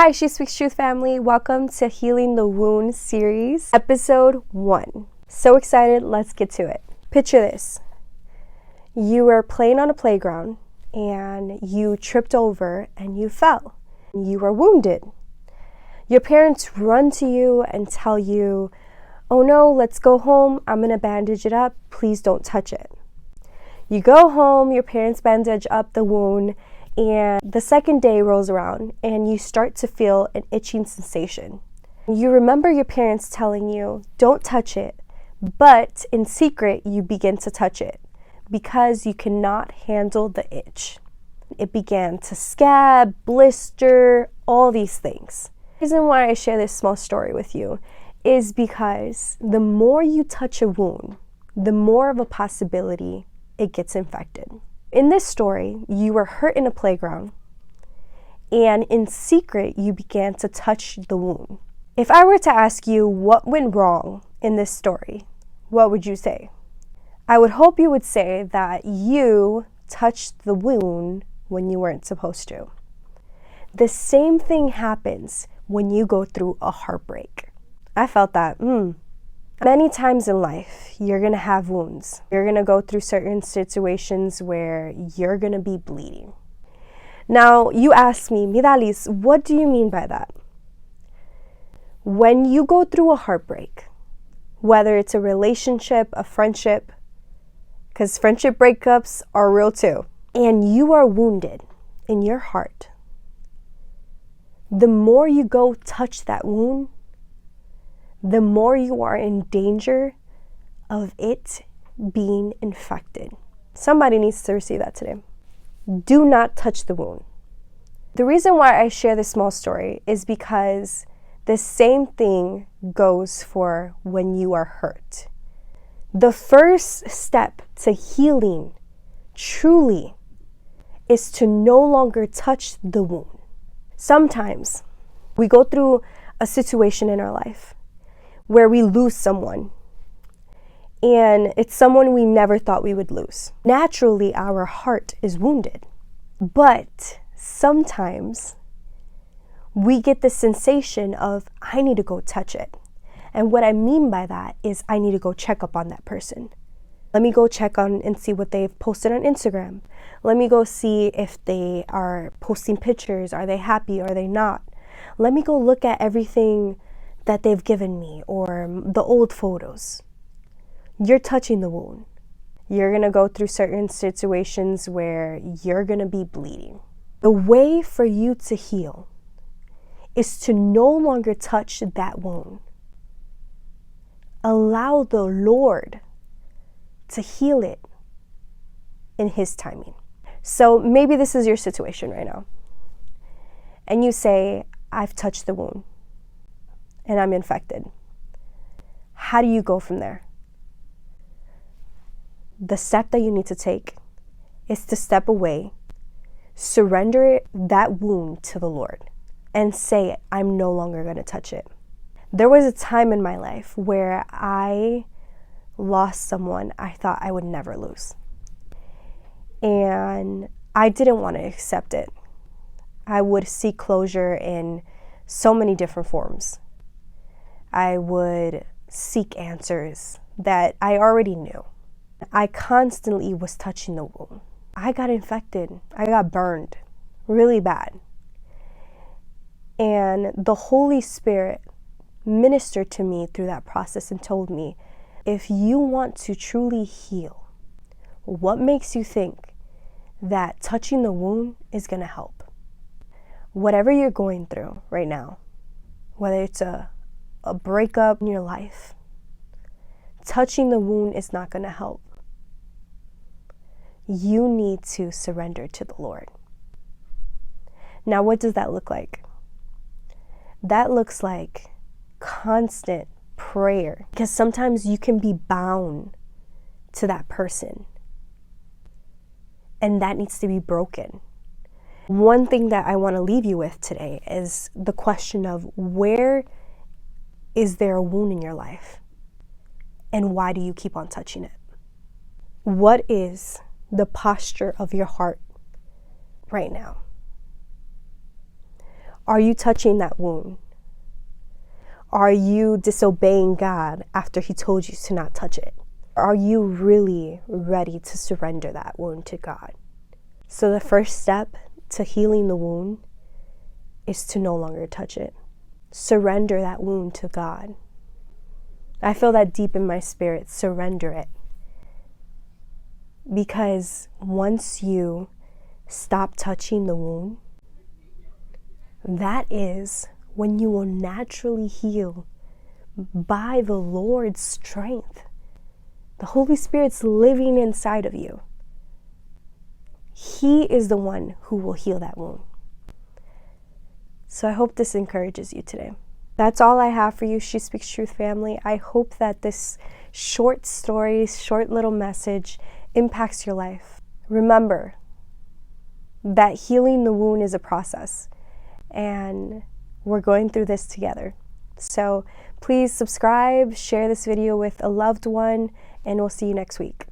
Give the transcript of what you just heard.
Hi, She Speaks Truth family. Welcome to Healing the Wound series, episode 1. So excited, let's get to it. Picture this. You were playing on a playground and you tripped over and you fell. You were wounded. Your parents run to you and tell you, "Oh no, let's go home. I'm going to bandage it up. Please don't touch it." You go home, your parents bandage up the wound, and the second day rolls around and you start to feel an itching sensation. You remember your parents telling you, "Don't touch it," but in secret you begin to touch it because you cannot handle the itch. It began to scab, blister, all these things. The reason why I share this small story with you is because the more you touch a wound, the more of a possibility it gets infected. In this story, you were hurt in a playground, and in secret, you began to touch the wound. If I were to ask you what went wrong in this story, what would you say? I would hope you would say that you touched the wound when you weren't supposed to. The same thing happens when you go through a heartbreak. I felt that. Many times in life, you're going to have wounds. You're going to go through certain situations where you're going to be bleeding. Now, you ask me, Midalis, what do you mean by that? When you go through a heartbreak, whether it's a relationship, a friendship, because friendship breakups are real too, and you are wounded in your heart, the more you go touch that wound, the more you are in danger of it being infected. Somebody needs to receive that today. Do not touch the wound. The reason why I share this small story is because the same thing goes for when you are hurt. The first step to healing truly is to no longer touch the wound. Sometimes we go through a situation in our life where we lose someone, and it's someone we never thought we would lose. Naturally, our heart is wounded, but sometimes we get the sensation of, I need to go touch it. And what I mean by that is I need to go check up on that person. Let me go check on and see what they've posted on Instagram. Let me go see if they are posting pictures. Are they happy? Are they not? Let me go look at everything that they've given me or the old photos. You're touching the wound. You're going to go through certain situations where you're going to be bleeding. The way for you to heal is to no longer touch that wound. Allow the Lord to heal it in His timing. So maybe this is your situation right now. And you say, I've touched the wound and I'm infected. How do you go from there? The step that you need to take is to step away, surrender that wound to the Lord, and say, I'm no longer going to touch it. There was a time in my life where I lost someone I thought I would never lose. And I didn't want to accept it. I would seek closure in so many different forms. I would seek answers that I already knew. I constantly was touching the wound. I got infected. I got burned really bad. And the Holy Spirit ministered to me through that process and told me, if you want to truly heal, what makes you think that touching the wound is going to help? Whatever you're going through right now, whether it's a breakup in your life, touching the wound is not going to help. You need to surrender to the Lord. Now, what does that look like? That looks like constant prayer, because sometimes you can be bound to that person, and that needs to be broken. One thing that I want to leave you with today is the question of, where is there a wound in your life? And why do you keep on touching it? What is the posture of your heart right now? Are you touching that wound? Are you disobeying God after He told you to not touch it? Are you really ready to surrender that wound to God? So the first step to healing the wound is to no longer touch it. Surrender that wound to God. I feel that deep in my spirit. Surrender it. Because once you stop touching the wound, that is when you will naturally heal by the Lord's strength. The Holy Spirit's living inside of you. He is the one who will heal that wound. So I hope this encourages you today. That's all I have for you, She Speaks Truth family. I hope that this short story, short little message impacts your life. Remember that healing the wound is a process, and we're going through this together. So please subscribe, share this video with a loved one, and we'll see you next week.